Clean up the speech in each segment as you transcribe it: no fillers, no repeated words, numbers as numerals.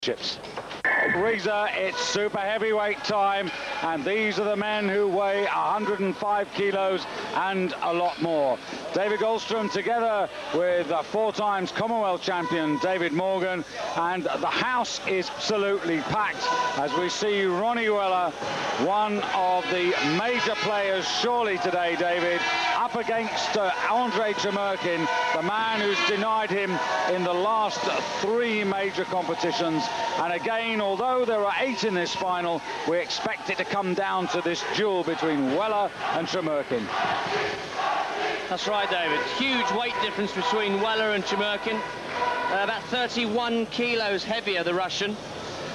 Chips. Reza, it's super heavyweight time, and these are the men who weigh 105 kilos and a lot more. David Goldstrom together with 4 times Commonwealth champion David Morgan, and the house is absolutely packed as we see Ronnie Weller, one of the major players surely today, David, up against Andre Chmerkin, the man who's denied him in the last 3 major competitions. And again, although there are 8 in this final, we expect it to come down to this duel between Weller and Chmerkin. That's right, David. Huge weight difference between Weller and Chmerkin. About 31 kilos heavier, the Russian.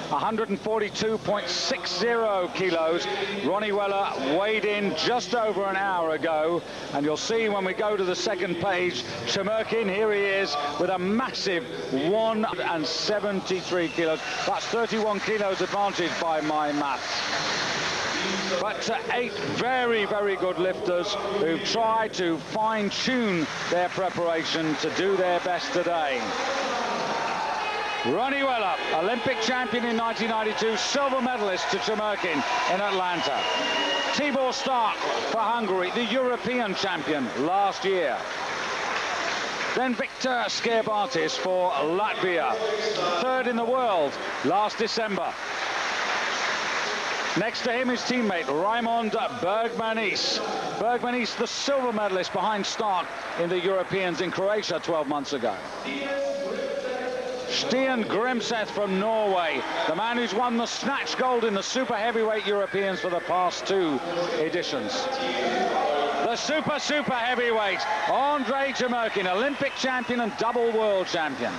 142.60 kilos. Ronnie Weller weighed in just over an hour ago, and you'll see when we go to the second page, Chmerkin, here he is with a massive 173 kilos. That's 31 kilos advantage by my maths. But 8 very, very good lifters who try to fine-tune their preparation to do their best today. Ronnie Weller, Olympic champion in 1992, silver medalist to Chmerkin in Atlanta. Tibor Stark for Hungary, the European champion last year. Then Victor Skerbatis for Latvia, 3rd in the world last December. Next to him, his teammate Raimond Bergmanis. Bergmanis, the silver medalist behind Stark in the Europeans in Croatia 12 months ago. Stian Grimseth from Norway, the man who's won the Snatch gold in the super heavyweight Europeans for the past 2 editions. The super heavyweight, Andre Chmerkin, Olympic champion and double world champion.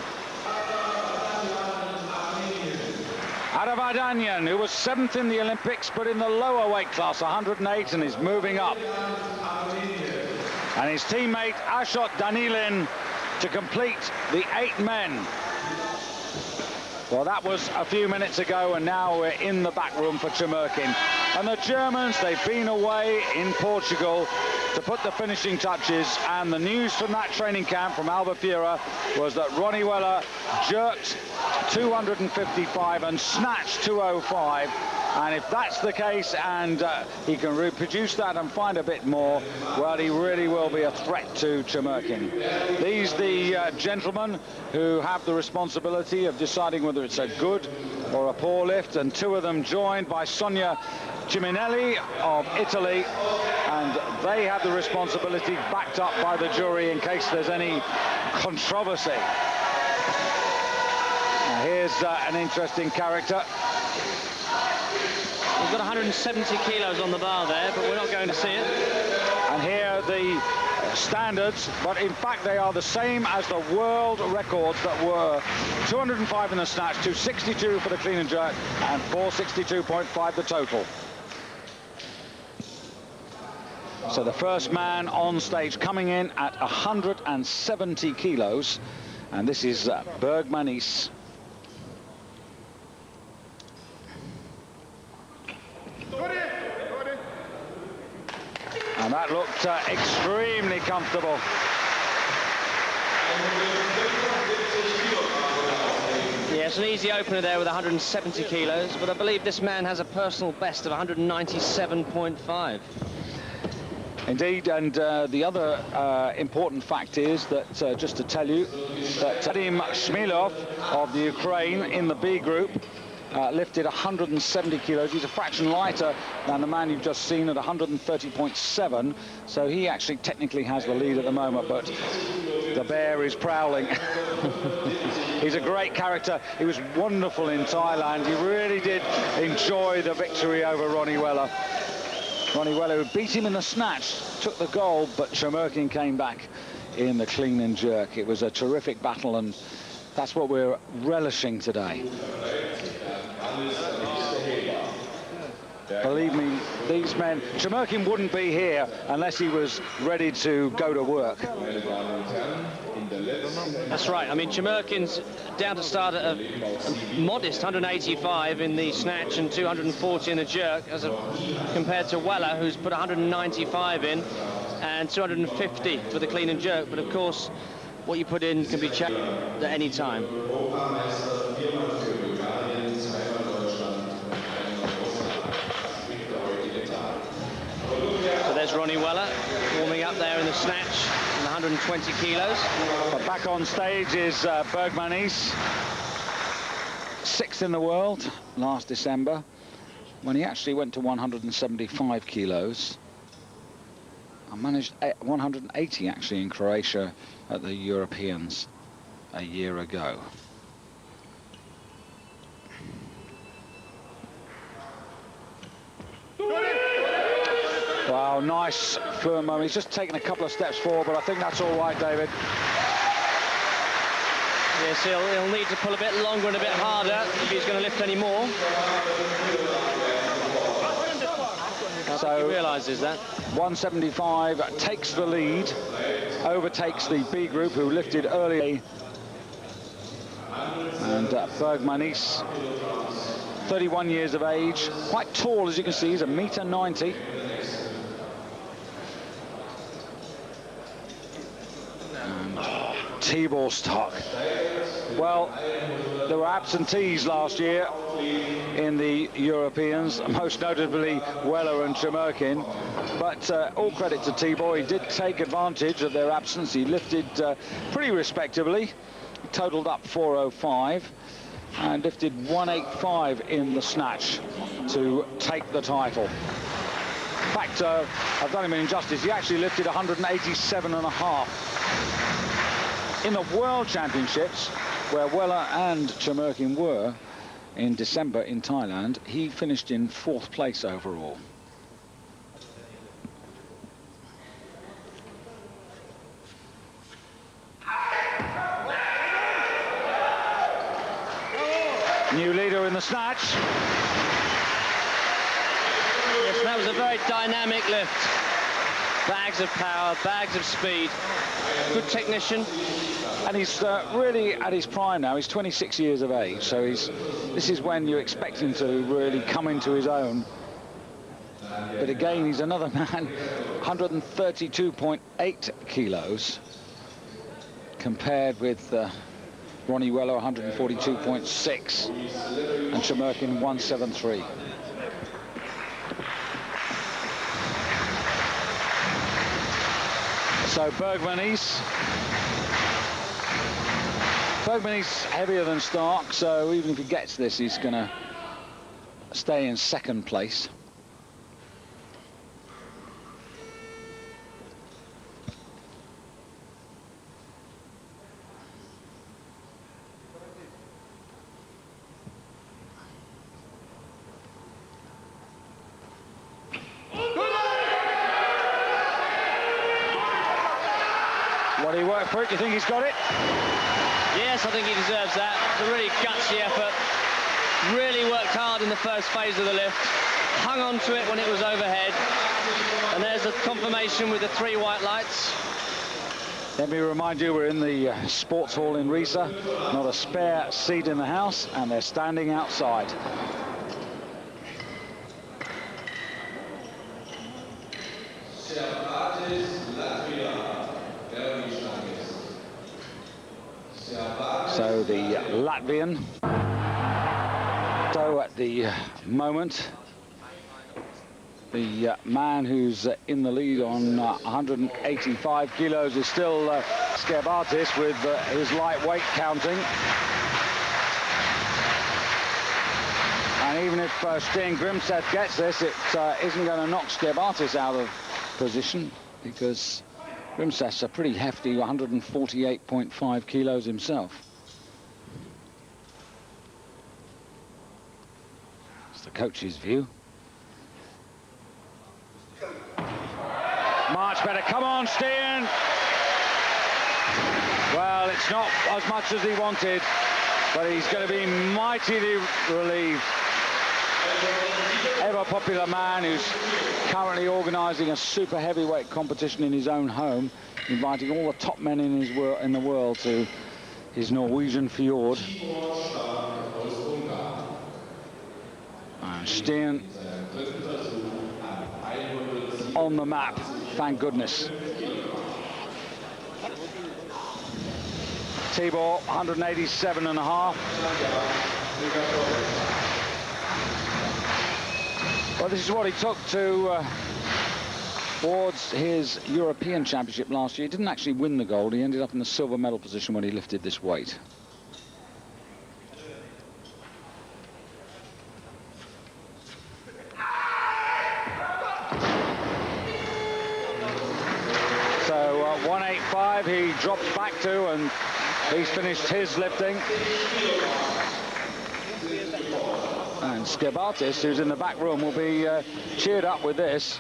Aravardanyan, who was 7th in the Olympics, but in the lower weight class, 108, and is moving up. And his teammate Ashot Danilin to complete the 8 men. Well, that was a few minutes ago, and now we're in the back room for Chmerkin. And the Germans, they've been away in Portugal to put the finishing touches, and the news from that training camp from Albufeira was that Ronnie Weller jerked 255 and snatched 205. And if that's the case, and he can reproduce that and find a bit more, well, he really will be a threat to Chmerkin. These the gentlemen who have the responsibility of deciding whether it's a good or a poor lift, and 2 of them joined by Sonia Ciminelli of Italy, and they have the responsibility backed up by the jury in case there's any controversy. Now, here's an interesting character. He's got 170 kilos on the bar there, but we're not going to see it. And here are the standards, but in fact they are the same as the world records that were 205 in the snatch, 262 for the clean and jerk, and 462.5 the total. So the first man on stage coming in at 170 kilos, and this is Bergmanis. And that looked extremely comfortable. Yes, an easy opener there with 170 kilos, but I believe this man has a personal best of 197.5. Indeed, and the other important fact is that, just to tell you, that Vadim Shmilov of the Ukraine in the B group lifted 170 kilos. He's a fraction lighter than the man you've just seen at 130.7, so he actually technically has the lead at the moment, but the bear is prowling. He's a great character. He was wonderful in Thailand. He really did enjoy the victory over Ronnie Weller. Ronnie Weller, who beat him in the snatch, took the gold, but Chmerkin came back in the clean and jerk. It was a terrific battle, and that's what we're relishing today. Believe me, these men, Chmerkin wouldn't be here unless he was ready to go to work. That's right. I mean, Chmerkin's down to start at a modest 185 in the snatch and 240 in the jerk, compared to Weller, who's put 195 in and 250 for the clean and jerk. But of course, what you put in can be checked at any time. Ronnie Weller, warming up there in the snatch in 120 kilos. But back on stage is Bergmanis, 6th in the world last December, when he actually went to 175 kilos. I managed 180 actually in Croatia at the Europeans a year ago. Wow, nice fluent moment. He's just taken a couple of steps forward, but I think that's all right, David. Yes, he'll need to pull a bit longer and a bit harder if he's going to lift any more. So he realises that. 175 takes the lead, overtakes the B group who lifted early. And Bergmanis, 31 years of age, quite tall as you can see, he's 1.90 m. T-ball stock. Well, there were absentees last year in the Europeans, most notably Weller and Chemurkin, but all credit to T-ball. He did take advantage of their absence. He lifted pretty respectably. He totaled up 405 and lifted 185 in the snatch to take the title. In fact, I've done him an injustice. He actually lifted 187.5. In the World Championships, where Weller and Chemurkin were in December in Thailand, he finished in 4th place overall. New leader in the snatch. Yes, that was a very dynamic lift. Bags of power, bags of speed. Good technician. And he's really at his prime now. He's 26 years of age, so this is when you expect him to really come into his own. But again, he's another man, 132.8 kilos, compared with Ronnie Weller, 142.6, and Chemurkin, 173. So Bergmanis heavier than Stark, so even if he gets this, he's going to stay in 2nd place. What do you work for it? Do you think he's got it? Yes, I think he deserves that. It's a really gutsy effort. Really worked hard in the first phase of the lift. Hung on to it when it was overhead. And there's the confirmation with the 3 white lights. Let me remind you, we're in the sports hall in Riesa. Not a spare seat in the house, and they're standing outside. So the Latvian, so at the moment, the man who's in the lead on 185 kilos is still Skebatis with his lightweight counting. And even if Sten Grimseth gets this, it isn't going to knock Skebatis out of position, because Grimseth's a pretty hefty 148.5 kilos himself. That's the coach's view. Much better. Come on, Sten. Well, it's not as much as he wanted, but he's going to be mightily relieved. Ever popular man who's currently organising a super heavyweight competition in his own home, inviting all the top men in the world to his Norwegian fjord. And Sten on the map, thank goodness. T-ball, 187.5. Well, this is what he took to towards his European Championship last year. He didn't actually win the gold. He ended up in the silver medal position when he lifted this weight. So 185 he drops back to, and he's finished his lifting. And Skibatis, who's in the back room, will be cheered up with this.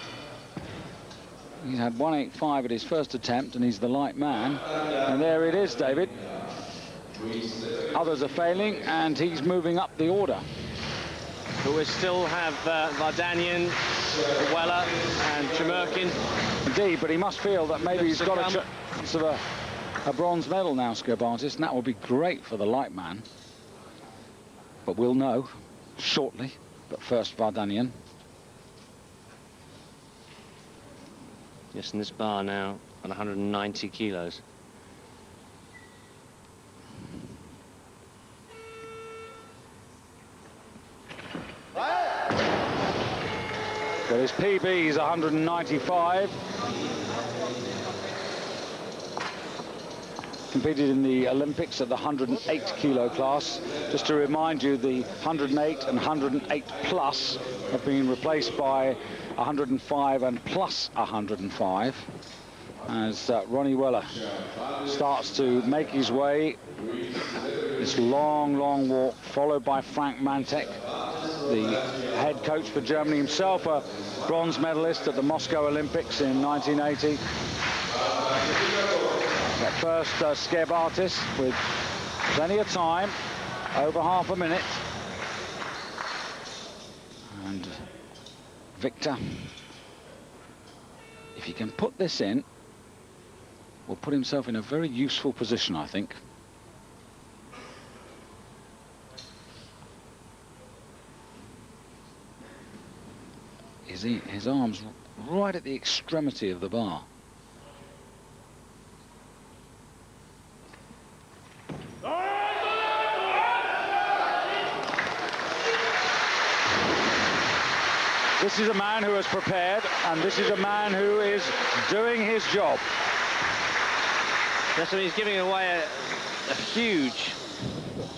He's had 185 at his first attempt, and he's the light man. And there it is, David. Others are failing, and he's moving up the order. But we still have Vardanyan, Weller, and Chemurkin. Indeed, but he must feel that maybe he's got a chance of a bronze medal now, Skibatis, and that would be great for the light man. But we'll know shortly. But first, Vardanyan. Yes, in this bar now at 190 kilos. Well, his PB is 195. Competed in the Olympics at the 108 kilo class. Just to remind you, the 108 and 108 plus have been replaced by 105 and plus 105 as Ronnie Weller starts to make his way. This long walk, followed by Frank Mantek, the head coach for Germany, himself a bronze medalist at the Moscow Olympics in 1980. At first, Skibatis with plenty of time, over half a minute. And Victor, if he can put this in, will put himself in a very useful position, I think. His arms right at the extremity of the bar. This is a man who has prepared, and this is a man who is doing his job. Yes, so he's giving away a huge...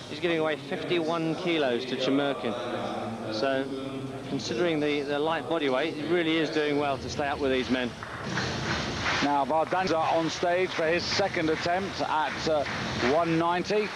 He's giving away 51 kilos to Chemurkin. So, considering the light body weight, he really is doing well to stay up with these men. Now, Vardanyan on stage for his second attempt at 190.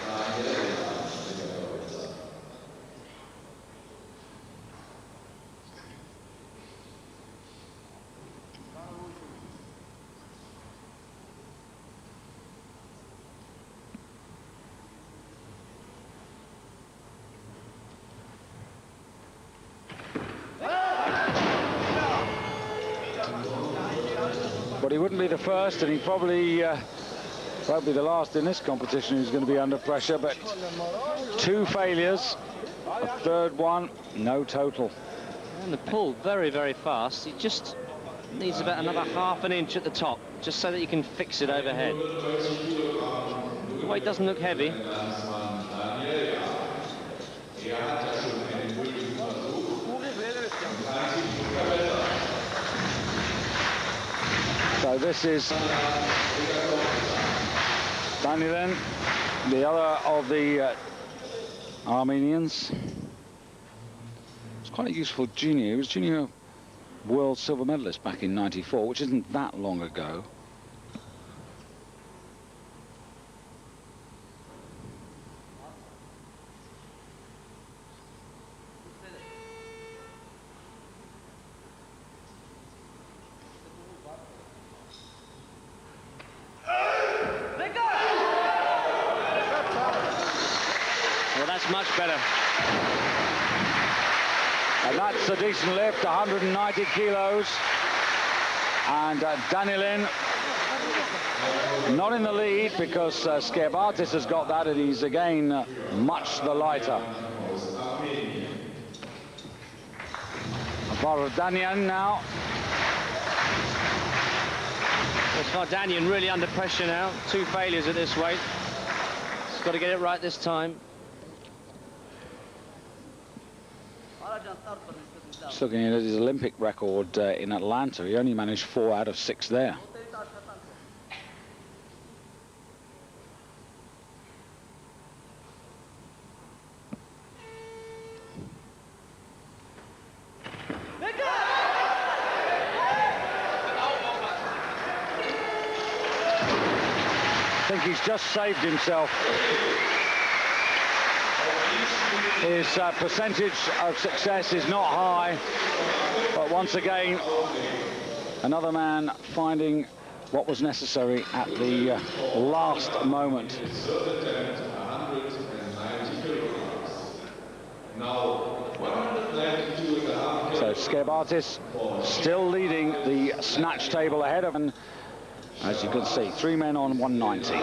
But he wouldn't be the first, and he probably won't be the last in this competition who's going to be under pressure. But 2 failures, a third one, no total. And the pull very fast. He just needs about another half an inch at the top, just so that you can fix it overhead. The weight doesn't look heavy. So this is Danilin, the other of the Armenians. It's quite a useful junior. He was junior world silver medalist back in '94, which isn't that long ago. Much better. And that's a decent lift, 190 kilos. And Danilin not in the lead because Skibatis has got that, and he's again much the lighter. Vardanyan now. It's Vardanyan really under pressure now. 2 failures at this weight. He's got to get it right this time. Just looking at his Olympic record in Atlanta, he only managed 4 out of 6 there. I think he's just saved himself. His percentage of success is not high, but once again, another man finding what was necessary at the last moment. So Skerbatis still leading the snatch table ahead of him. As you can see, 3 men on 190.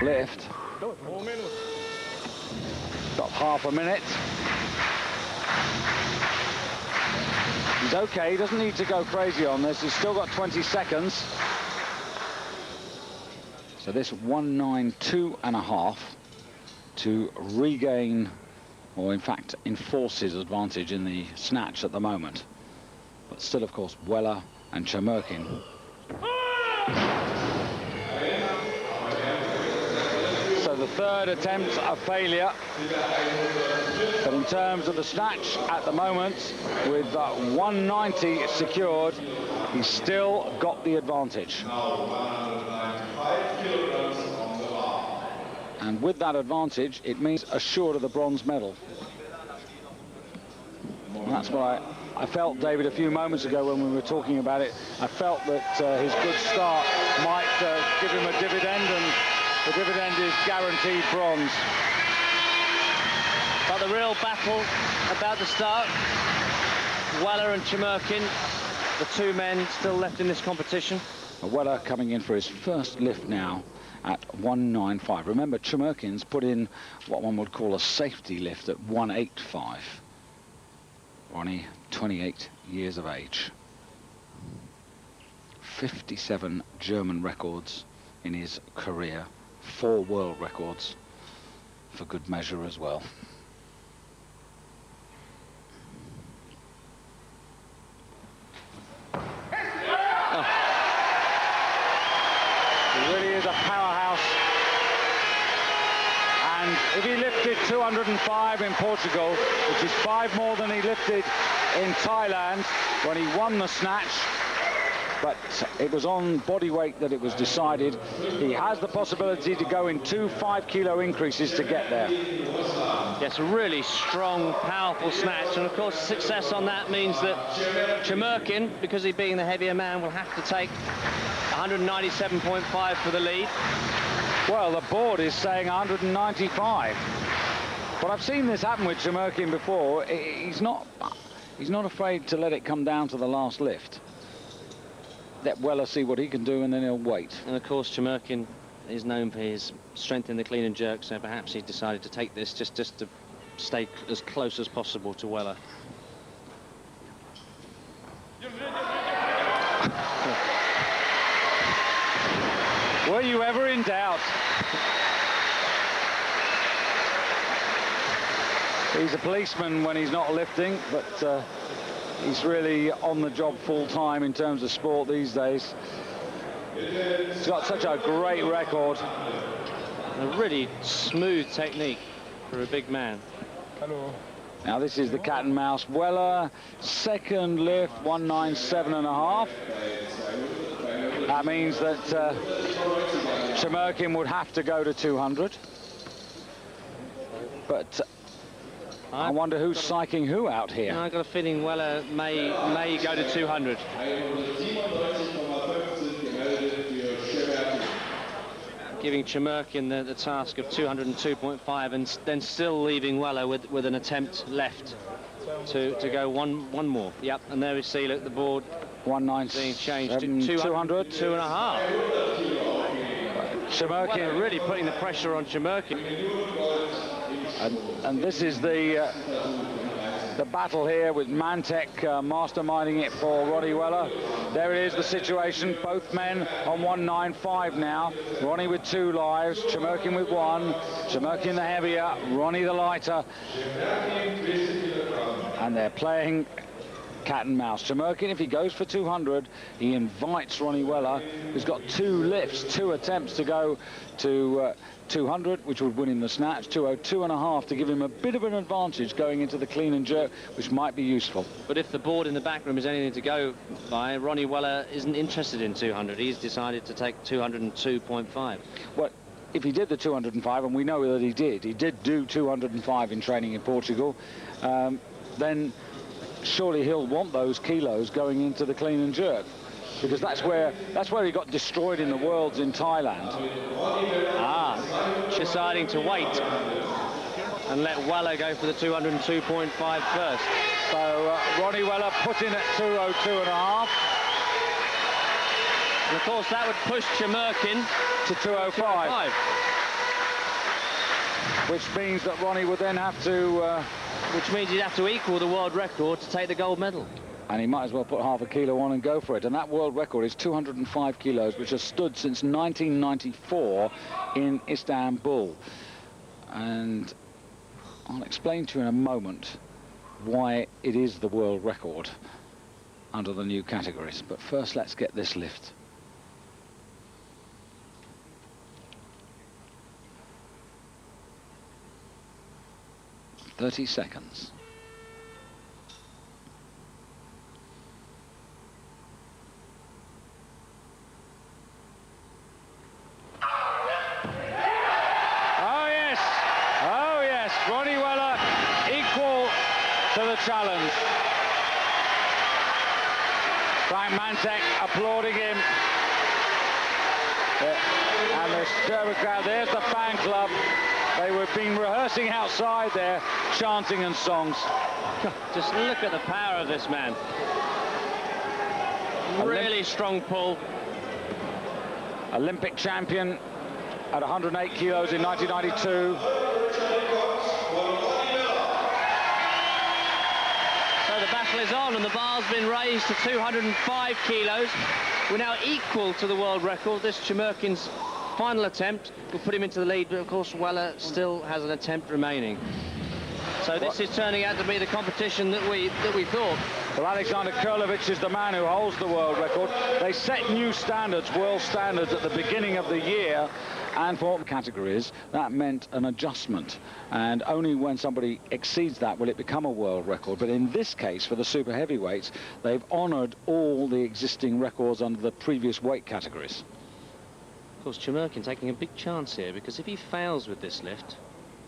Lift. Got half a minute. He's okay, he doesn't need to go crazy on this. He's still got 20 seconds. So this 192.5 to regain, or in fact enforce his advantage in the snatch at the moment. But still, of course, Weller and Chemurkin. So the third attempt a failure. But in terms of the snatch at the moment, with 190 secured, he's still got the advantage. And with that advantage, it means assured of the bronze medal. And that's what I felt, David, a few moments ago when we were talking about it. I felt that his good start might give him a dividend, and the dividend is guaranteed bronze. But the real battle about to start. Weller and Chemurkin, the 2 men still left in this competition. Weller coming in for his first lift now at 195. Remember, Chemurkin's put in what one would call a safety lift at 185. Ronnie, 28 years of age. 57 German records in his career. 4 world records for good measure as well. He really is a powerhouse. And if he lifted 205 in Portugal, which is 5 more than he lifted in Thailand when he won the snatch, but it was on body weight that it was decided, he has the possibility to go in 2 5-kilo increases to get there. Yes, a really strong, powerful snatch, and of course success on that means that Chemurkin, because he being the heavier man, will have to take 197.5 for the lead. Well, the board is saying 195. But I've seen this happen with Chemurkin before. He's not afraid to let it come down to the last lift. Let Weller see what he can do, and then he'll wait. And of course, Chemurkin is known for his strength in the clean and jerk, so perhaps he decided to take this just to stay as close as possible to Weller. Were you ever in doubt? He's a policeman when he's not lifting, but he's really on the job full time in terms of sport these days. He's got such a great record. A really smooth technique for a big man. Hello. Now this is the cat and mouse. Weller, second lift, 197.5. That means that Chemurkin would have to go to 200. But I wonder who's psyching who out here. I've got a feeling Weller may go to 200. Giving Chemurkin the task of 202.5, and then still leaving Weller with an attempt left to go one more. Yep, and there we see, look, the board 197 being changed to 200, 2.5. Chemurkin Weller really putting the pressure on Chemurkin. And this is the the battle here with Mantek masterminding it for Ronnie Weller. There it is, the situation. Both men on 195 now. Ronnie with 2 lives, Chemurkin with 1. Chemurkin the heavier, Ronnie the lighter. And they're playing cat and mouse. Chemurkin, if he goes for 200, he invites Ronnie Weller, who's got 2 lifts, 2 attempts to go to 200, which would win him the snatch, 202.5 to give him a bit of an advantage going into the clean and jerk, which might be useful. But if the board in the back room is anything to go by, Ronnie Weller isn't interested in 200. He's decided to take 202.5. Well, if he did the 205, and we know that he did do 205 in training in Portugal, then surely he'll want those kilos going into the clean and jerk, because that's where he got destroyed in the Worlds in Thailand. Deciding to wait and let Weller go for the 202.5 first. So Ronnie Weller put in at 202.5. And of course that would push Chemurkin to 205. Which means that Ronnie would then have to... which means he'd have to equal the world record to take the gold medal. And he might as well put half a kilo on and go for it. And that world record is 205 kilos, which has stood since 1994 in Istanbul. And I'll explain to you in a moment why it is the world record under the new categories. But first, let's get this lift. "30 seconds. Ronnie Weller equal to the challenge. Frank Mantek applauding him. And the Sturba crowd, there's the fan club. They were been rehearsing outside there, chanting and songs. Just look at the power of this man. Really strong pull. Olympic champion at 108 kilos in 1992. So the battle is on, and the bar's been raised to 205 kilos. We're now equal to the world record. This Chemurkin's final attempt will put him into the lead, but of course Weller still has an attempt remaining. So this is turning out to be the competition that we thought. Well, Alexander Kurlovich is the man who holds the world record. They set new standards, world standards, at the beginning of the year, and for categories that meant an adjustment, and only when somebody exceeds that will it become a world record. But in this case, for the super heavyweights, they've honoured all the existing records under the previous weight categories. Of course, Chemurkin taking a big chance here, because if he fails with this lift,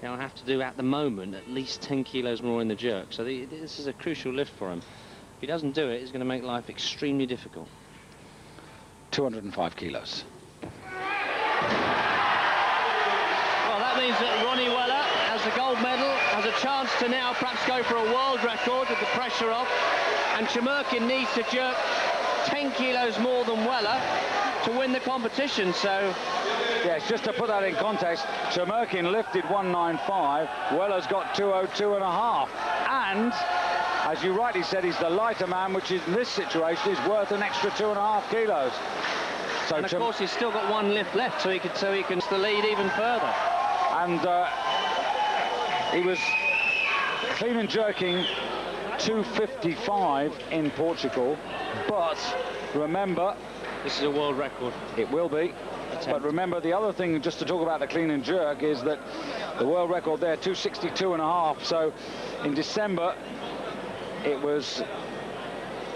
he'll have to do, at the moment, at least 10 kilos more in the jerk. So this is a crucial lift for him. If he doesn't do it, it's going to make life extremely difficult. 205 kilos. Well, that means that Ronnie Weller has the gold medal, has a chance to now perhaps go for a world record with the pressure off. And Chemurkin needs to jerk 10 kilos more than Weller to win the competition. So yes, just to put that in context, Chemurkin lifted 195, Weller's got 202.5, and as you rightly said, he's the lighter man, which is, in this situation, is worth an extra 2.5 kilos. So and of course he's still got one lift left, so he can the lead even further. And he was clean and jerking 255 in Portugal, but remember, this is a world record. It will be. But remember, the other thing, just to talk about the clean and jerk, is that the world record there, 262.5. So in December, it was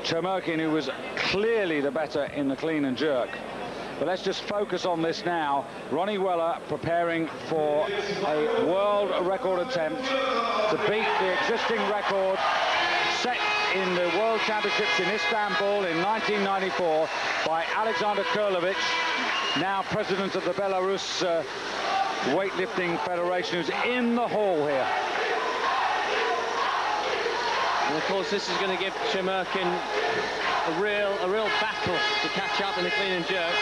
Chemurkin who was clearly the better in the clean and jerk. But let's just focus on this now. Ronnie Weller preparing for a world record attempt to beat the existing record set in the World Championships in Istanbul in 1994 by Alexander Kurlovich, now president of the Belarus Weightlifting Federation, who's in the hall here. And of course this is going to give Chemurkin a real battle to catch up in the clean and jerk.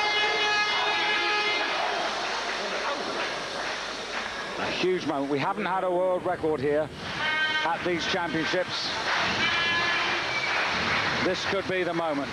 A huge moment. We haven't had a world record here at these championships. this could be the moment.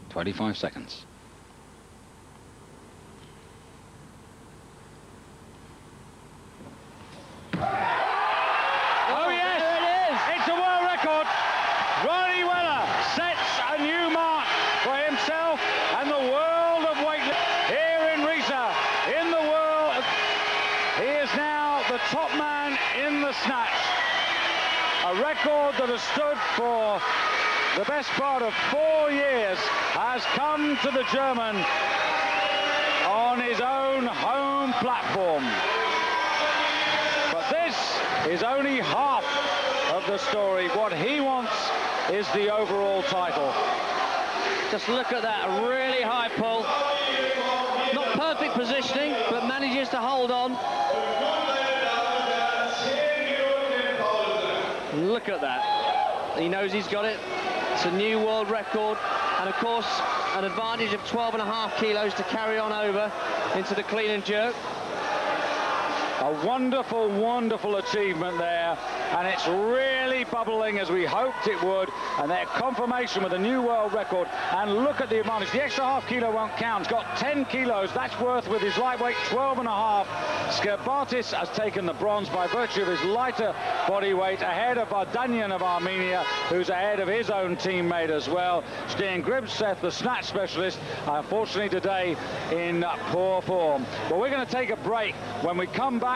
"25 seconds. Oh yes, there it is. It's a world record. Ronnie Weller sets a new mark for himself and the world of weightlifting here in Riesa, in the world. He is now the top man in the snatch. A record that has stood for the best part of 4 years has come to the German on his own home platform. But this is only half of the story. What he wants is the overall title. Just look at that, really high pull. Not perfect positioning, but manages to hold on. Look at that. He knows he's got it. It's a new world record, and of course an advantage of 12.5 kilos to carry on over into the clean and jerk. A wonderful, wonderful achievement there, and it's really bubbling as we hoped it would, and their confirmation with a new world record. And look at the advantage. The extra half kilo won't count. He's got 10 kilos. That's worth, with his lightweight, 12.5. Skerbatis has taken the bronze by virtue of his lighter body weight, ahead of Vardanyan of Armenia, who's ahead of his own teammate as well. Stian Gribseth, the snatch specialist, unfortunately today in poor form. But we're going to take a break. When we come back,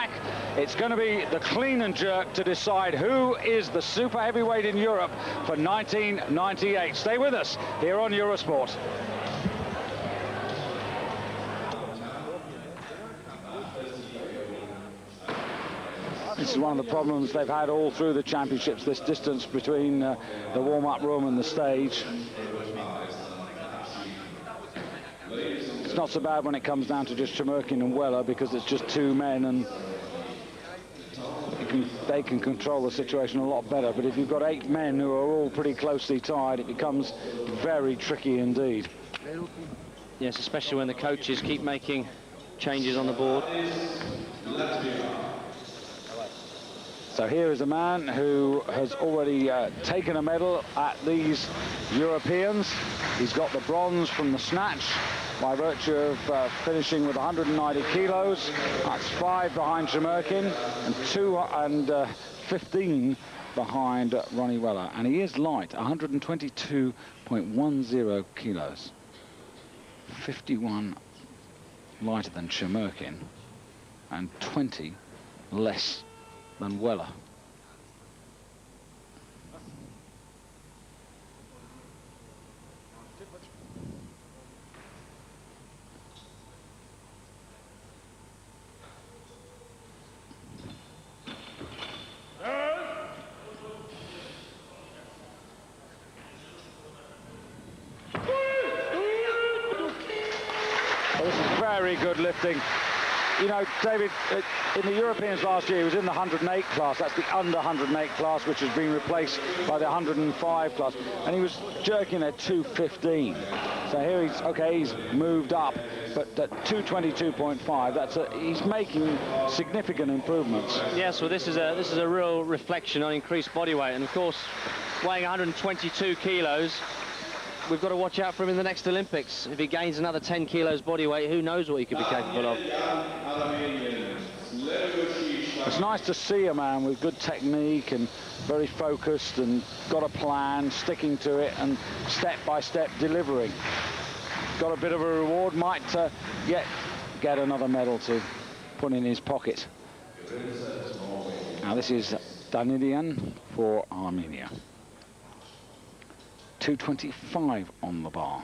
it's going to be the clean and jerk to decide who is the super heavyweight in Europe for 1998. Stay with us here on Eurosport. This is one of the problems they've had all through the championships, this distance between the warm-up room and the stage. It's not so bad when it comes down to just Chmurkin and Weller, because it's just two men and they can control the situation a lot better. But if you've got 8 men who are all pretty closely tied, it becomes very tricky indeed. Yes, especially when the coaches keep making changes on the board. So here is a man who has already taken a medal at these Europeans. He's got the bronze from the snatch by virtue of finishing with 190 kilos. That's 5 behind Chmurkin and 15 behind Ronnie Weller. And he is light, 122.10 kilos. 51 lighter than Chmurkin and 20 less than Weller. Well, this is very good lifting. You know, David, in the Europeans last year, he was in the 108 class. That's the under 108 class, which has been replaced by the 105 class. And he was jerking at 215. So here he's moved up, but at 222.5, he's making significant improvements. Yes, well, this is a real reflection on increased body weight, and of course, weighing 122 kilos. We've got to watch out for him in the next Olympics. If he gains another 10 kilos body weight, who knows what he could be capable of. It's nice to see a man with good technique and very focused and got a plan, sticking to it and step by step delivering. Got a bit of a reward, might get another medal to put in his pocket. Now this is Danilian for Armenia. 225 on the bar.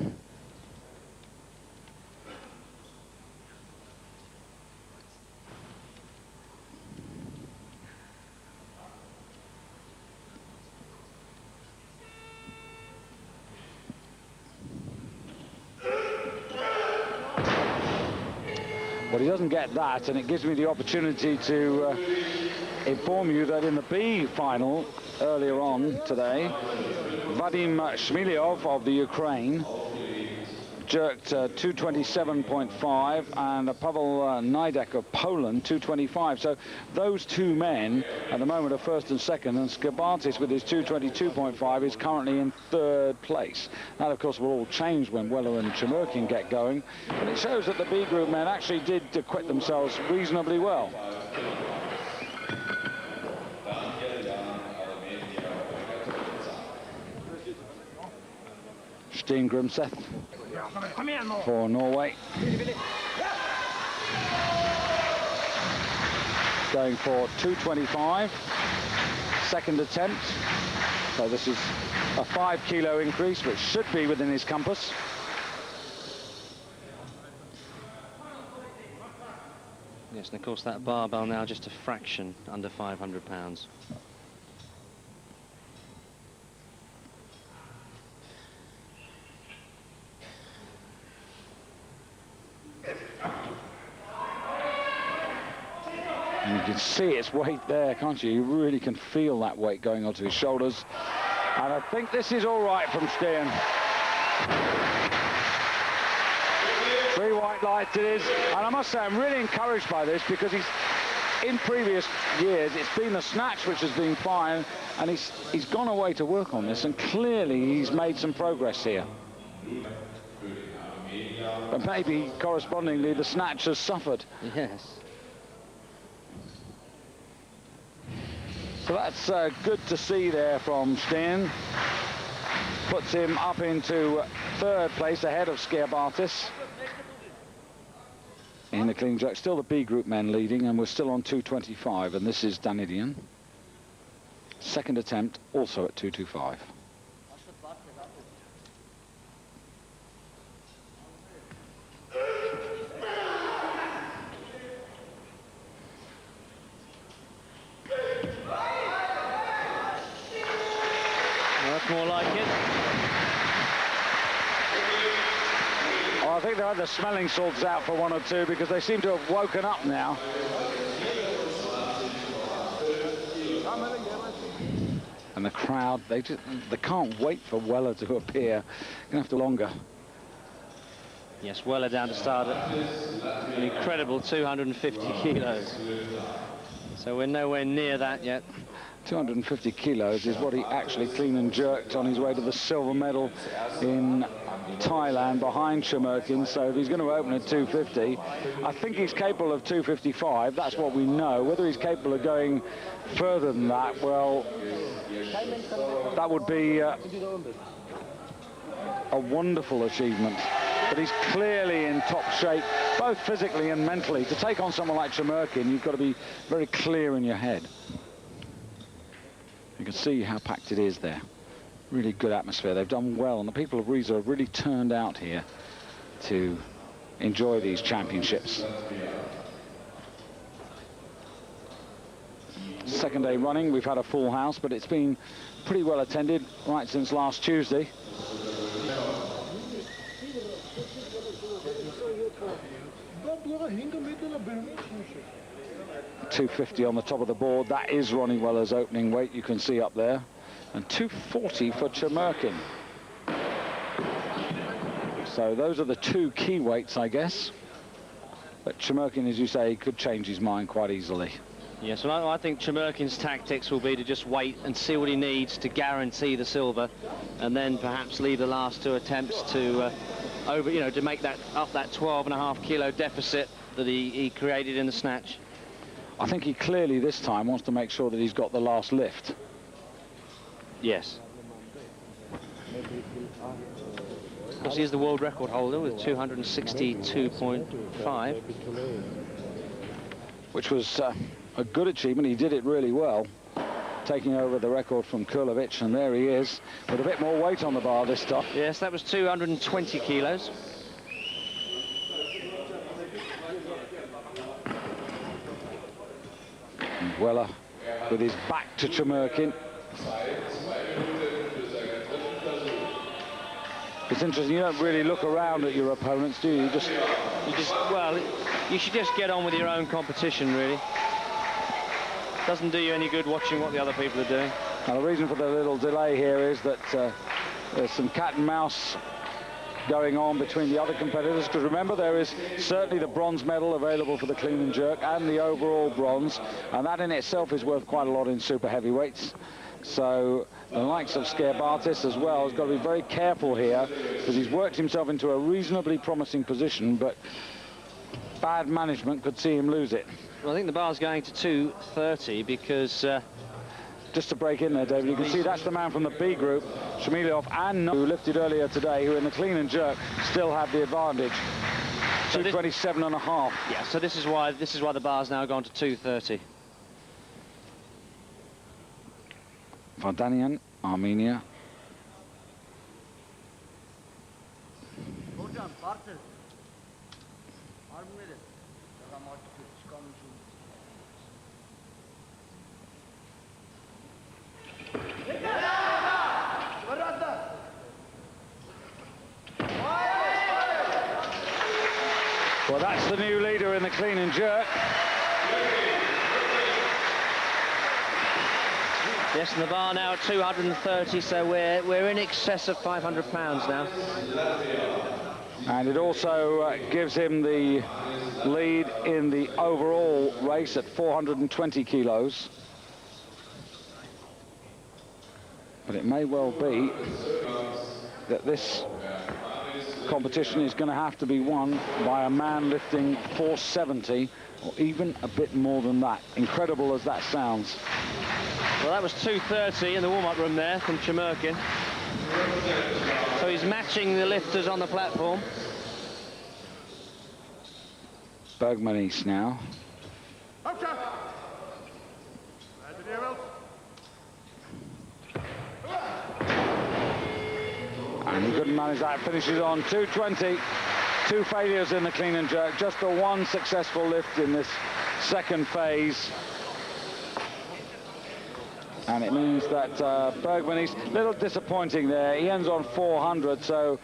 Well, he doesn't get that, and it gives me the opportunity to inform you that in the B final earlier on today, Vadim Shmilyov of the Ukraine jerked 227.5, and Pavel Najdek of Poland 225. So those two men at the moment are first and second, and Skabatis with his 222.5 is currently in third place. That of course will all change when Weller and Chemurkin get going, but it shows that the B group men actually did acquit themselves reasonably well. Steen Grimseth for Norway. Going for 225, second attempt. So this is a 5 kilo increase, which should be within his compass. Yes, and of course that barbell now just a fraction under 500 pounds. And you can see its weight there, can't you? You really can feel that weight going onto his shoulders. And I think this is all right from Steen. 3 white lights it is. And I must say, I'm really encouraged by this, because in previous years, it's been the snatch which has been fine, and he's gone away to work on this, and clearly he's made some progress here. But maybe, correspondingly, the snatch has suffered. Yes. So that's good to see there from Steen. Puts him up into third place ahead of Skabatis in the clean jerk. Still the B group men leading, and we're still on 225, and this is Danidian. Second attempt, also at 225. More like it. Oh, I think they had the smelling salts out for 1 or 2, because they seem to have woken up now. And the crowd, they can't wait for Weller to appear. Gonna have to longer. Yes, Weller down to start at an incredible 250 kilos. So we're nowhere near that yet. 250 kilos is what he actually clean and jerked on his way to the silver medal in Thailand behind Chemurkin. So if he's going to open at 250, I think he's capable of 255. That's what we know. Whether he's capable of going further than that, well, that would be a wonderful achievement. But he's clearly in top shape, both physically and mentally. To take on someone like Chemurkin, you've got to be very clear in your head. You can see how packed it is there. Really good atmosphere. They've done well, and the people of Riesa have really turned out here to enjoy these championships. Second day running, we've had a full house, but it's been pretty well attended right since last Tuesday. $250 on the top of the board. That is Ronnie Weller's opening weight, you can see up there. And 240 for Chemurkin. So those are the 2 key weights, I guess. But Chemurkin, as you say, could change his mind quite easily. Yes, well, I think Chemurkin's tactics will be to just wait and see what he needs to guarantee the silver, and then perhaps leave the last 2 attempts to to make that up that 12.5 kilo deficit that he created in the snatch. I think he clearly this time wants to make sure that he's got the last lift. Yes. Because he is the world record holder with 262.5. Which was a good achievement. He did it really well, taking over the record from Kurlovic, and there he is with a bit more weight on the bar this time. Yes, that was 220 kilos. Weller with his back to Chemurkin. It's interesting, you don't really look around at your opponents, do you? Well, you should just get on with your own competition, really. Doesn't do you any good watching what the other people are doing. Now, the reason for the little delay here is that there's some cat and mouse going on between the other competitors, because remember, there is certainly the bronze medal available for the clean and jerk and the overall bronze, and that in itself is worth quite a lot in super heavyweights. So the likes of Skerbatis as well has got to be very careful here, because he's worked himself into a reasonably promising position, but bad management could see him lose it. Well, I think the bar's going to 230 because... Just to break in there, David, you can see that's the man from the B group, Shmilov, and who lifted earlier today, who in the clean and jerk still have the advantage. 227.5. Yeah, so this is why the bar's now gone to 230. Vardanian, Armenia. Well, that's the new leader in the clean and jerk. Yes, and the bar now at 230, so we're in excess of 500 pounds now. And it also gives him the lead in the overall race at 420 kilos. But it may well be that this competition is going to have to be won by a man lifting 470 or even a bit more than that, incredible as that sounds. Well, that was 230 in the warm-up room there from Chmurkin. So he's matching the lifters on the platform. Bergmanis now. And he couldn't manage that, finishes on 220. 2 failures in the clean and jerk, just the 1 successful lift in this second phase. And it means that Bergmanis, a little disappointing there. He ends on 400, so...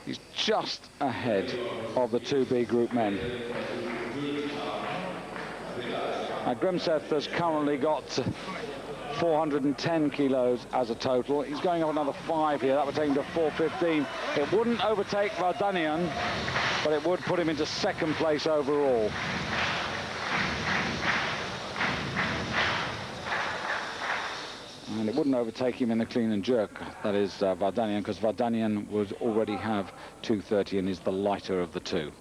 he's just ahead of the 2B group men. Now, Grimseth has currently got 410 kilos as a total. He's going up another 5 here. That would take him to 415. It wouldn't overtake Vardanian, but it would put him into 2nd place overall. And it wouldn't overtake him in the clean and jerk, that is Vardanian, because Vardanian would already have 230 and is the lighter of the two.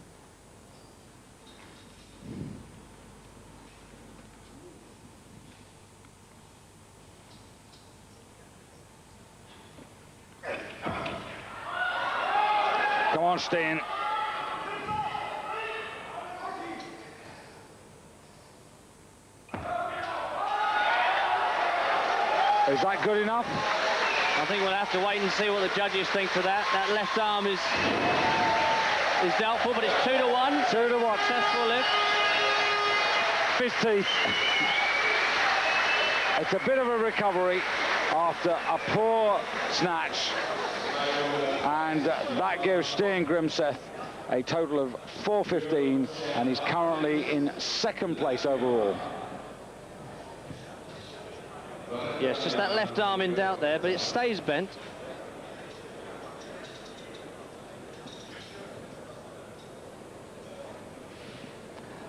Come on, Steen. Is that good enough? I think we'll have to wait and see what the judges think for that. That left arm is doubtful, but it's 2-1. 2-1. Successful lift. His teeth. It's a bit of a recovery after a poor snatch. And that gives Steen Grimseth a total of 415, and he's currently in 2nd place overall. Yes, just that left arm in doubt there, but it stays bent.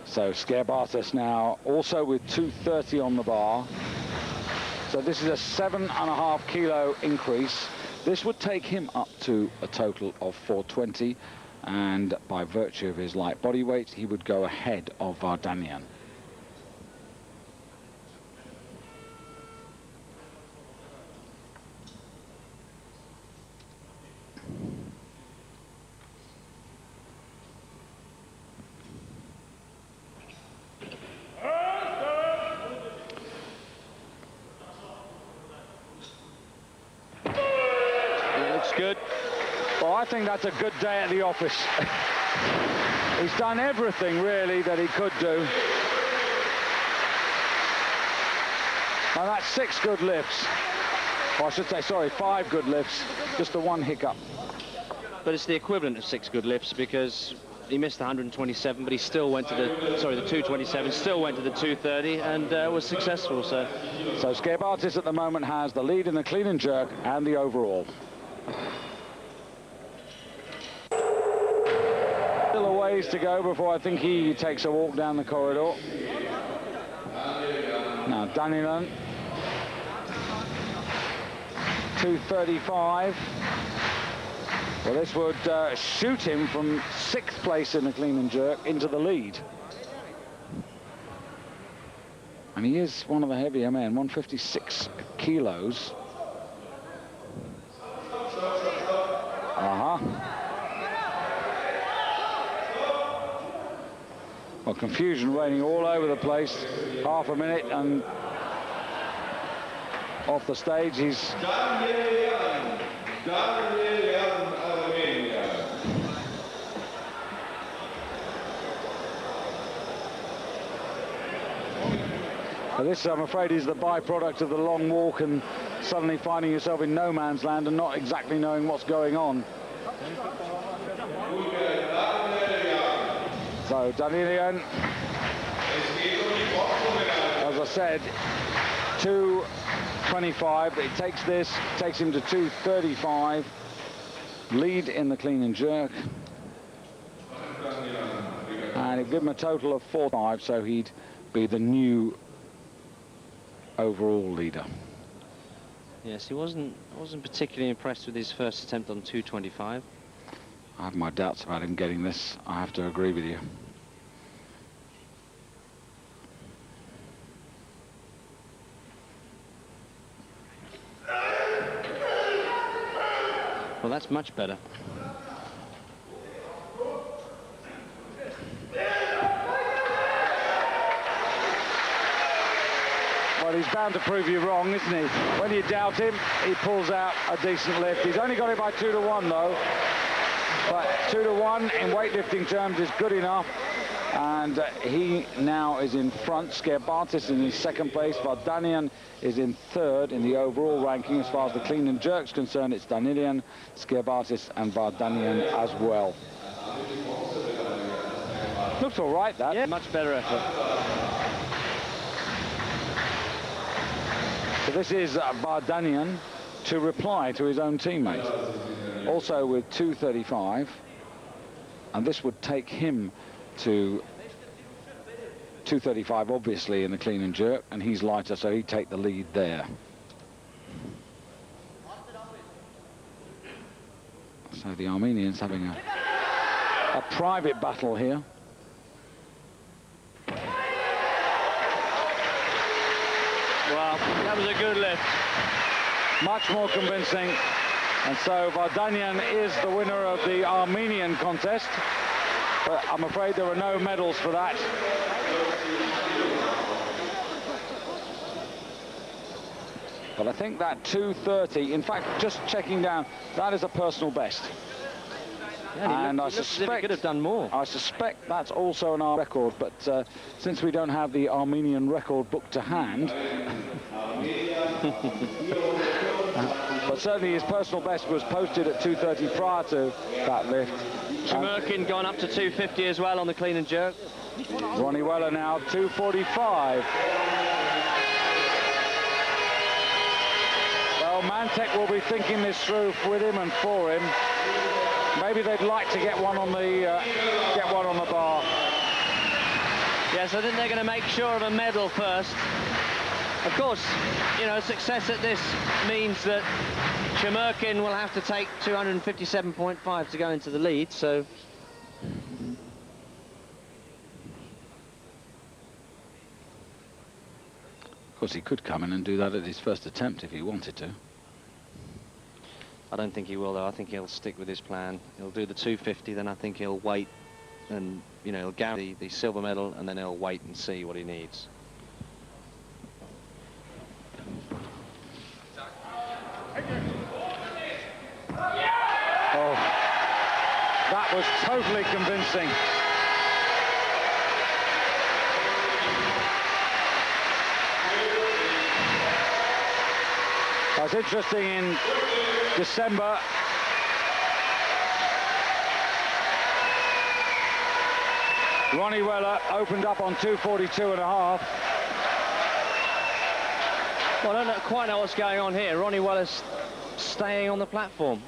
So Skerbatis now also with 230 on the bar. So this is a 7.5 kilo increase. This would take him up to a total of 420, and by virtue of his light body weight, he would go ahead of Vardanian. Good. Well, I think that's a good day at the office. He's done everything, really, that he could do. And that's 6 good lifts. Or I should say, sorry, 5 good lifts. Just the one hiccup. But it's the equivalent of 6 good lifts, because he missed the 127, but he still went to the 227, still went to the 230, and was successful. So Skerbatis at the moment has the lead in the clean and jerk and the overall. Still a ways to go before I think he takes a walk down the corridor. Now Danilan, 235. Well, this would shoot him from 6th place in the clean and jerk into the lead. And he is one of the heavier men, 156 kilos. Well, confusion reigning all over the place. Half a minute and off the stage he's... This, I'm afraid, is the byproduct of the long walk and suddenly finding yourself in no man's land and not exactly knowing what's going on. So Danilian, as I said, 225. It takes him to 235. Lead in the clean and jerk. And it'd give him a total of 4-5, so he'd be the new overall leader. Yes, I wasn't particularly impressed with his first attempt on 225. I have my doubts about him getting this. I have to agree with you. Well, that's much better. Well, he's bound to prove you wrong, isn't he? When you doubt him, he pulls out a decent lift. He's only got it by 2-1, though. But 2-1 in weightlifting terms is good enough. And he now is in front. Skerbatis in his 2nd place. Vardanian is in 3rd in the overall ranking. As far as the clean and jerk's concerned, it's Danilian, Skerbatis and Vardanian as well. Looks all right, that. Yeah, much better effort. So this is Vardanian to reply to his own teammate. Also with 235. And this would take him to 235, obviously, in the clean and jerk, and he's lighter, so he'd take the lead there. So the Armenians having a private battle here. Well, that was a good lift. Much more convincing. And so Vardanian is the winner of the Armenian contest. But I'm afraid there are no medals for that. But I think that 230, in fact, just checking down, that is a personal best. Yeah, and I suspect he could have done more. I suspect that's also an R record, but since we don't have the Armenian record book to hand, but certainly his personal best was posted at 230 prior to that lift. Chmurkin gone up to 250 as well on the clean and jerk. Ronnie Weller now 245. Well, Mantek will be thinking this through with him and for him. Maybe they'd like to get one on the bar. Yes, I think they're going to make sure of a medal first. Of course, you know, success at this means that Chmurkin will have to take 257.5 to go into the lead, so... Of course, he could come in and do that at his first attempt if he wanted to. I don't think he will, though. I think he'll stick with his plan. He'll do the 250, then I think he'll wait and, you know, he'll guarantee the silver medal, and then he'll wait and see what he needs. Oh, that was totally convincing. it's interesting, in December, Ronnie Weller opened up on 2:42.5. Well, I don't quite know what's going on here. Ronnie Weller's staying on the platform.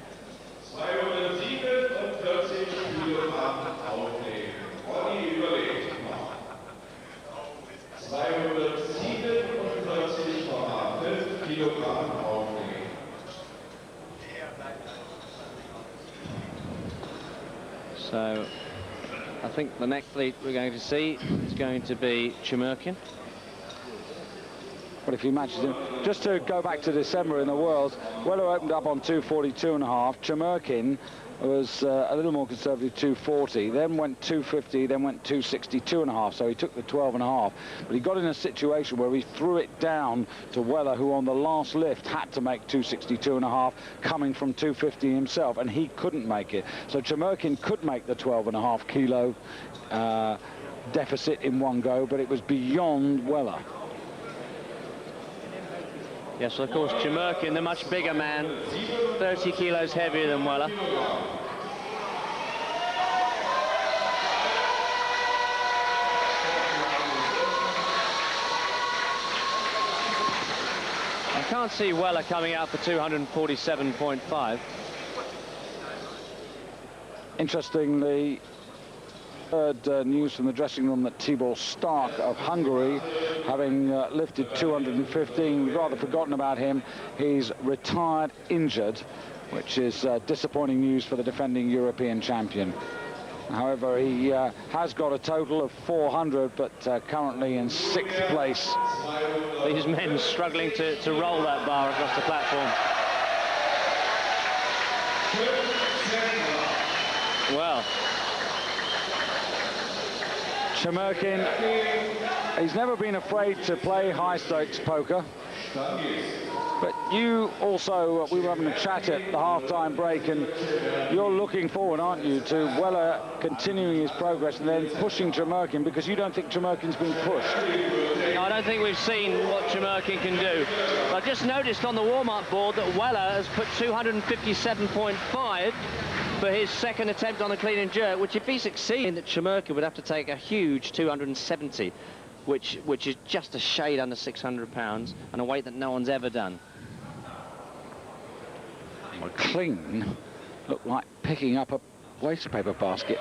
So I think the next lead we're going to see is going to be Chmurkin. But if you imagine, just to go back to December in the Worlds, Weller opened up on 2:42.5. Chmurkin was a little more conservative, 2:40, then went 2:50, then went 2:62.5, so he took the 12.5. But he got in a situation where he threw it down to Weller, who on the last lift had to make 2:62.5, coming from 2:50 himself, and he couldn't make it. So Chmurkin could make the 12.5 kilo deficit in one go, but it was beyond Weller. Yes, well, of course, Chmurkin, the much bigger man, 30 kilos heavier than Weller. I can't see Weller coming out for 247.5. Interestingly, heard news from the dressing room that Tibor Stark of Hungary, having lifted 215, we've rather forgotten about him. He's retired injured, which is disappointing news for the defending European champion. However, he has got a total of 400, but currently in 6th place. These men struggling to roll that bar across the platform. Well, Chmurkin, he's never been afraid to play high-stakes poker. But you also, we were having a chat at the half-time break, and you're looking forward, aren't you, to Weller continuing his progress and then pushing Chmurkin, because you don't think Chmurkin's been pushed. No, I don't think we've seen what Chmurkin can do. I just noticed on the warm-up board that Weller has put 257.5 for his second attempt on the clean and jerk, which if he succeeded, that Chmurkin would have to take a huge 270, which is just a shade under 600 pounds and a weight that no one's ever done. Well, clean looked like picking up a waste paper basket.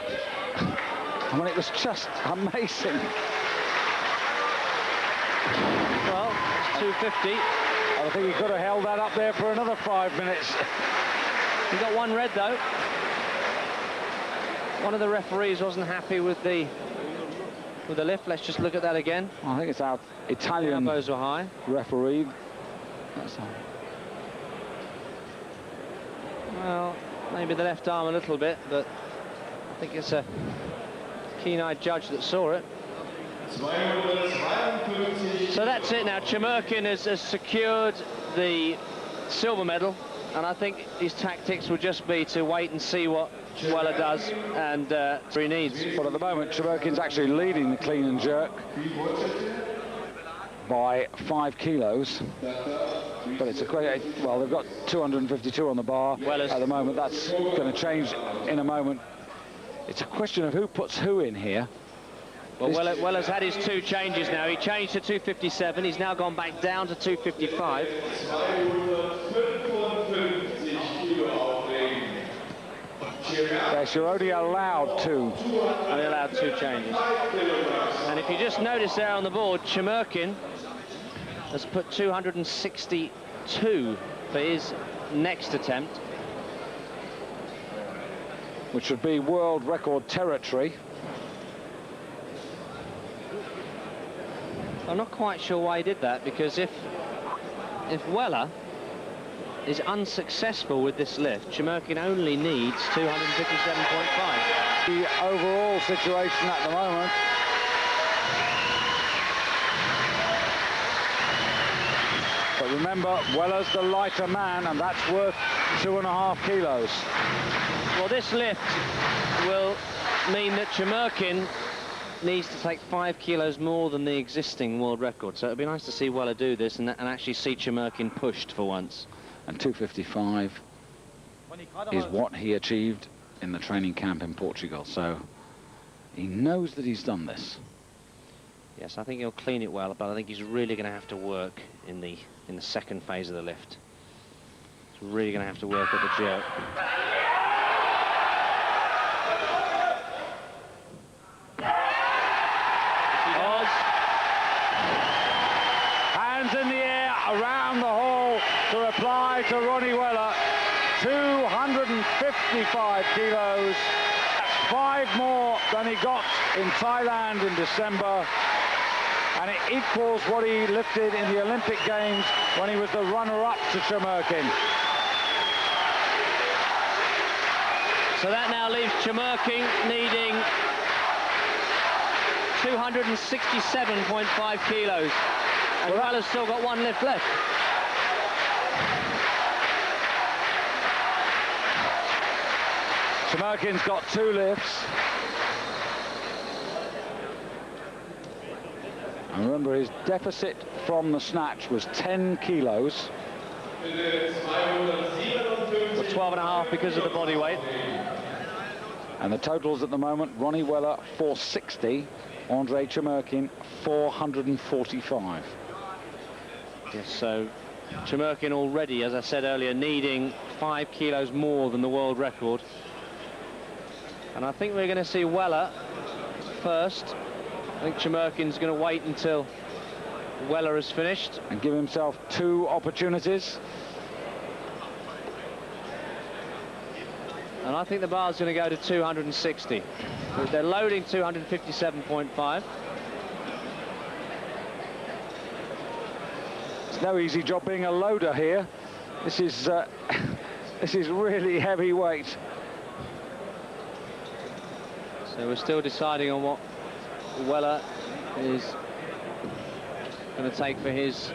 I mean, it was just amazing. Well, it's 250. I think he could have held that up there for another 5 minutes. He got one red, though. One of the referees wasn't happy with the lift. Let's just look at that again. I think it's our Italian elbows were high. Referee. That's all. Well, maybe the left arm a little bit, but I think it's a keen-eyed judge that saw it. So that's it now. Chmurkin has secured the silver medal, and I think his tactics will just be to wait and see what Weller does and he needs. But at the moment, Chmurkin's actually leading the clean and jerk by 5 kilos. But it's a great, well, they've got 252 on the bar at the moment. That's going to change in a moment. It's a question of who puts who in here. Well, Weller's had his 2 changes now. He changed to 257. He's now gone back down to 255. Yes, you're only allowed 2. Only allowed 2 changes. And if you just notice there on the board, Chmurkin has put 262 for his next attempt, which would be world record territory. I'm not quite sure why he did that, because if Weller is unsuccessful with this lift, Chmurkin only needs 257.5. The overall situation at the moment. But remember, Weller's the lighter man, and that's worth 2.5 kilos. Well, this lift will mean that Chmurkin needs to take 5 kilos more than the existing world record. So it'd be nice to see Weller do this and actually see Chmurkin pushed for once. and 2:55 is what he achieved in the training camp in Portugal. So he knows that he's done this. Yes, I think he'll clean it well, but I think he's really going to have to work in the second phase of the lift. He's really going to have to work at the jerk. Hands in the air around the hall to reply to Ronnie Weller. 255 kilos. That's 5 more than he got in Thailand in December. And it equals what he lifted in the Olympic Games when he was the runner-up to Chemurkin. So that now leaves Chemurkin needing 267.5 kilos. And Weller's still got 1 lift left. Chemurkin's got 2 lifts. And remember, his deficit from the snatch was 10 kilos. 12.5 because of the body weight. And the totals at the moment, Ronnie Weller 460, Andre Chemurkin 445. Yes, so Chemurkin already, as I said earlier, needing 5 kilos more than the world record. And I think we're going to see Weller first. I think Chemurkin's going to wait until Weller has finished. And give himself 2 opportunities. And I think the bar's going to go to 260. They're loading 257.5. It's no easy job being a loader here. This is this is really heavy weight. So we're still deciding on what Weller is going to take for his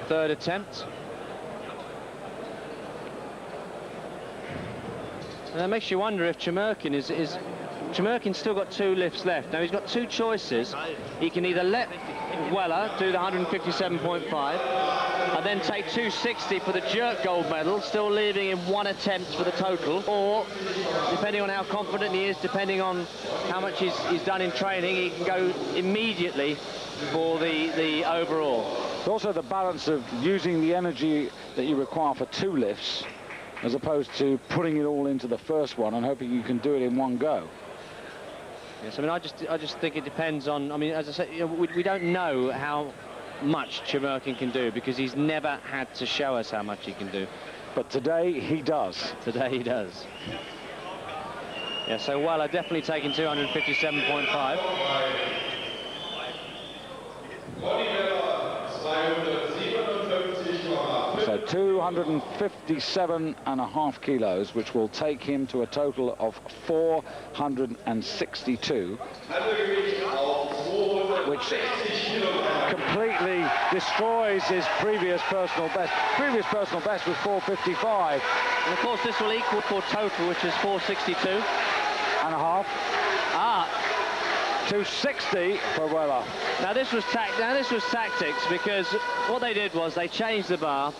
3rd attempt. And that makes you wonder if Chemurkin's still got 2 lifts left. Now he's got 2 choices. He can either let Weller do the 157.5 and then take 260 for the jerk gold medal, still leaving him 1 attempt for the total, or depending on how confident he is, depending on how much he's done in training, he can go immediately for the overall. It's also the balance of using the energy that you require for 2 lifts as opposed to putting it all into the first one and hoping you can do it in one go. Yes, I mean, I just think it depends on, I mean, as I said, you know, we don't know how much Chemurkin can do because he's never had to show us how much he can do. But today he does. Today he does. Yeah, so Weller definitely taking 257.5. So 257.5 kilos, which will take him to a total of 462, which completely destroys his previous personal best. Previous personal best was 455. And of course this will equal for total, which is 462.5. 260 for Weller. Now this was tactics, because what they did was they changed the bar,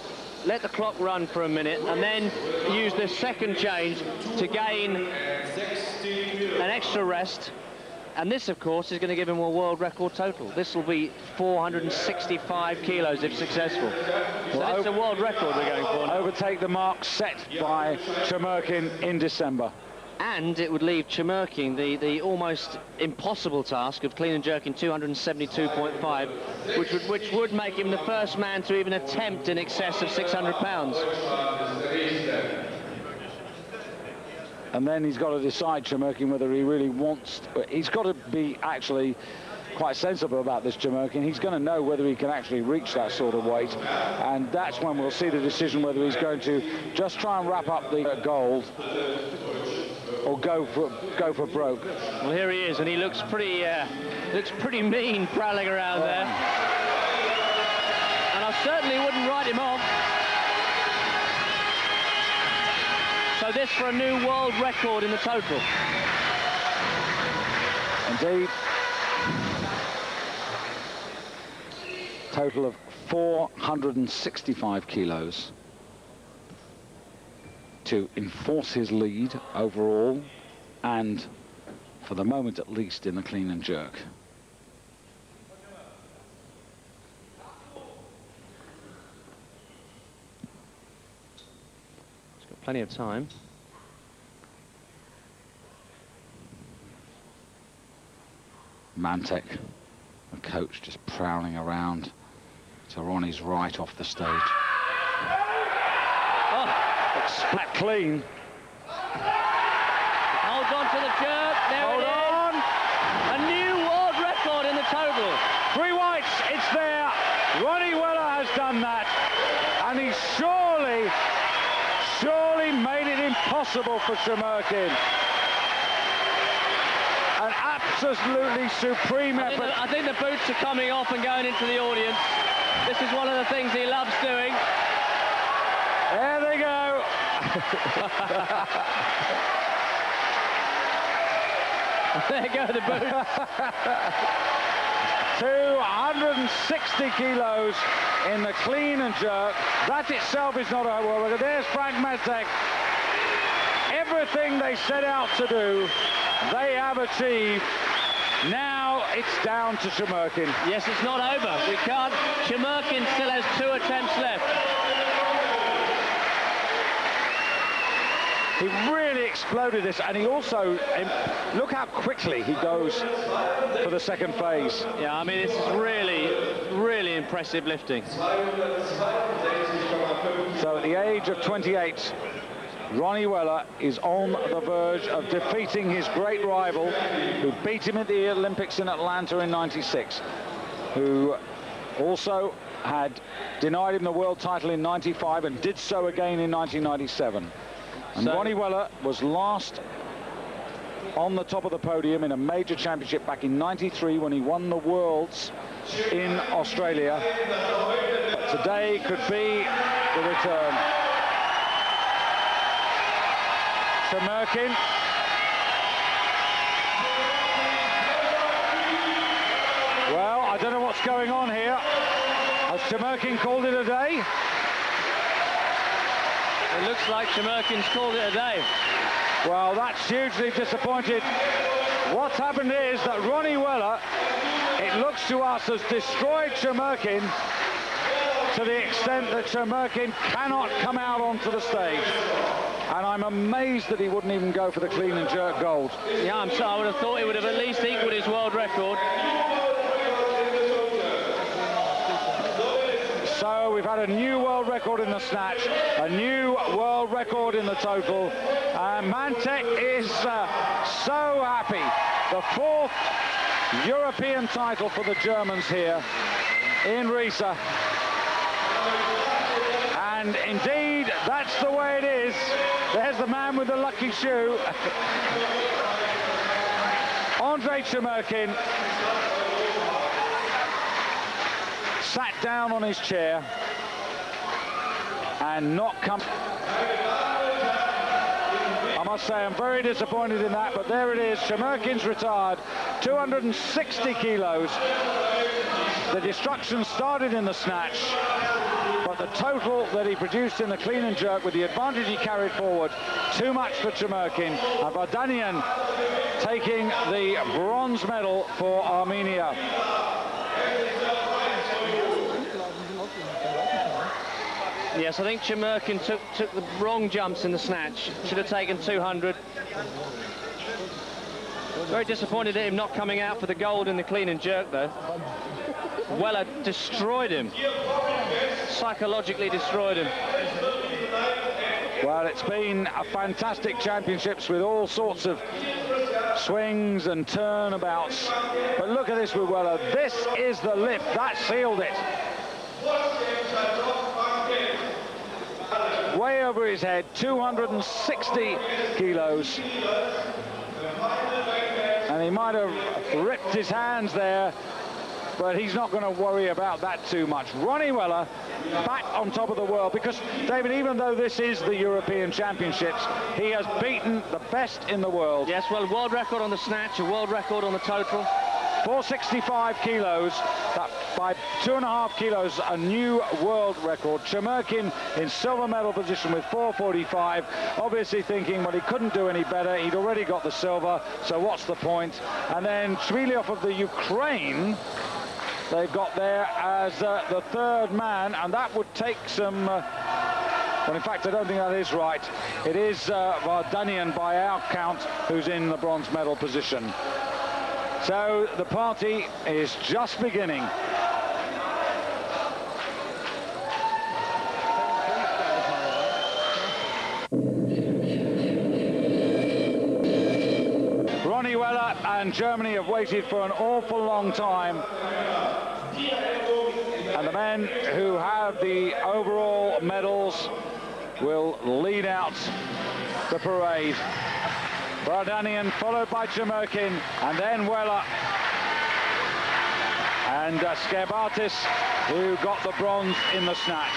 let the clock run for a minute, and then used the second change to gain an extra rest. And this, of course, is going to give him a world record total. This will be 465 kilos if successful. So that's a world record we're going for now. Overtake the mark set by Chemurkin in December. And it would leave Chemurkin the almost impossible task of clean and jerking 272.5, which would make him the first man to even attempt in excess of 600 pounds. And then he's got to decide, Chemurkin, whether he really wants to, he's got to be actually quite sensible about this, Chemurkin. He's going to know whether he can actually reach that sort of weight, and that's when we'll see the decision whether he's going to just try and wrap up the gold or go for broke. Well, here he is, and he looks pretty mean prowling around there. And I certainly wouldn't write him off. So this for a new world record in the total. Indeed. total of 465 kilos to enforce his lead overall, and for the moment at least in the clean and jerk. He's got plenty of time. Mantek, the coach, just prowling around to Ronnie's right off the stage. Oh, splat clean. Holds on to the jerk. There it is. A new world record in the total. 3 whites, it's there. Ronnie Weller has done that, and he surely made it impossible for Chmerkin. An absolutely supreme effort. I think the boots are coming off and going into the audience. This is one of the things he loves doing. There they go. There go the boots. 260 kilos in the clean and jerk. That itself is not a world record. There's Frank Mantek. Everything they set out to do, they have achieved. Now it's down to Chmerkin. Yes, it's not over. We can't. Chmerkin still has 2 attempts left. He really exploded this, and he also, look how quickly he goes for the second phase. Yeah, I mean, this is really, really impressive lifting. So at the age of 28, Ronnie Weller is on the verge of defeating his great rival, who beat him at the Olympics in Atlanta in '96, who also had denied him the world title in '95 and did so again in 1997. And Ronnie Weller was last on the top of the podium in a major championship back in '93 when he won the Worlds in Australia. But today could be the return. Chmerkin. Well, I don't know what's going on here. Has Chmerkin called it a day? It looks like Chmerkin's called it a day. Well, that's hugely disappointed. What's happened is that Ronnie Weller, it looks to us, has destroyed Chmerkin to the extent that Chmerkin cannot come out onto the stage. And I'm amazed that he wouldn't even go for the clean and jerk gold. Yeah, I would have thought he would have at least equaled his world record. So we've had a new world record in the snatch, a new world record in the total. Mantek is so happy. The 4th European title for the Germans here in Riesa. And indeed, that's the way it is. There's the man with the lucky shoe. Andre Chmerkin sat down on his chair and not come. I must say I'm very disappointed in that, but there it is. Chmerkin's retired, 260 kilos. The destruction started in the snatch, but the total that he produced in the clean and jerk with the advantage he carried forward, too much for Chmerkin. And Vardanian taking the bronze medal for Armenia. Yes, I think Chmerkin took the wrong jumps in the snatch. Should have taken 200. Very disappointed at him not coming out for the gold in the clean and jerk, though. Weller destroyed him. Psychologically destroyed him. Well, it's been a fantastic championships with all sorts of swings and turnabouts. But look at this with Weller. This is the lift. That sealed it. Way over his head, 260 kilos. And he might have ripped his hands there, but he's not going to worry about that too much. Ronnie Weller back on top of the world, because, David, even though this is the European Championships, he has beaten the best in the world. Yes, well, world record on the snatch, a world record on the total. 465 kilos, that by 2.5 kilos, a new world record. Chemurkin in silver medal position with 445, obviously thinking, well, he couldn't do any better. He'd already got the silver, so what's the point? And then Shviliov of the Ukraine, they've got there as the third man, and that would take some... well, in fact, I don't think that is right. It is Vardanian, by our count, who's in the bronze medal position. So the party is just beginning. Ronnie Weller and Germany have waited for an awful long time. And the men who have the overall medals will lead out the parade. Vardanian followed by Chemurkin, and then Weller and Skerbatis, who got the bronze in the snatch.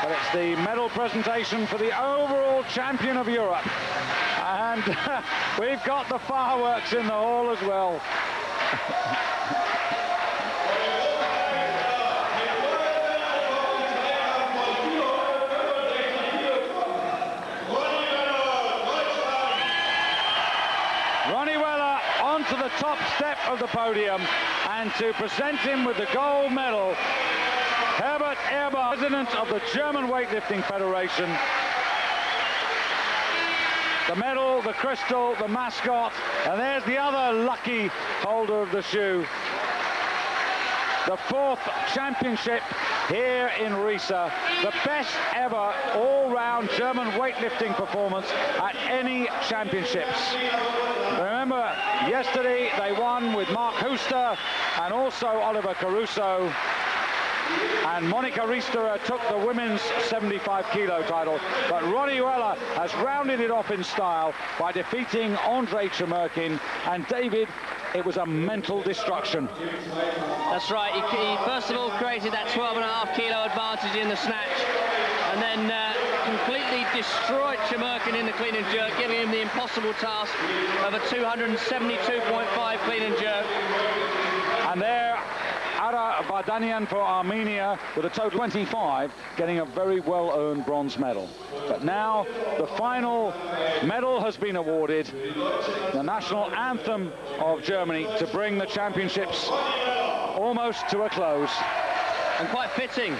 But it's the medal presentation for the overall champion of Europe, and we've got the fireworks in the hall as well. Ronnie Weller onto the top step of the podium, and to present him with the gold medal, Herbert Ehrbar, president of the German Weightlifting Federation. The medal, the crystal, the mascot, and there's the other lucky holder of the shoe. The fourth championship here in Riesa, the best ever all-round German weightlifting performance at any championships. Remember, yesterday they won with Mark Huster and also Oliver Caruso, and Monica Riesterer took the women's 75 kilo title, but Ronnie Weller has rounded it off in style by defeating Andrei Chemurkin. And David, it was a mental destruction. That's right. He first of all created that 12.5 kilo advantage in the snatch, and then completely destroyed Chemurkin in the clean and jerk, giving him the impossible task of a 272.5 clean and jerk. And there, Ara Vardanian for Armenia with a total 25, getting a very well-earned bronze medal. But now the final medal has been awarded, the national anthem of Germany, to bring the championships almost to a close. And quite fitting.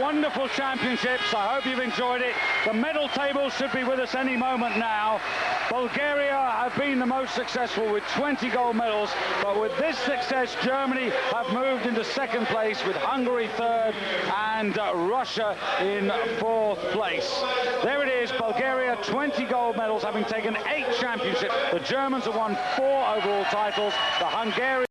Wonderful championships. I hope you've enjoyed it. The medal table should be with us any moment now. Bulgaria have been the most successful with 20 gold medals, but with this success, Germany have moved into second place, with Hungary third and Russia in fourth place. There it is, Bulgaria, 20 gold medals, having taken 8 championships. The Germans have won 4 overall titles. The Hungarians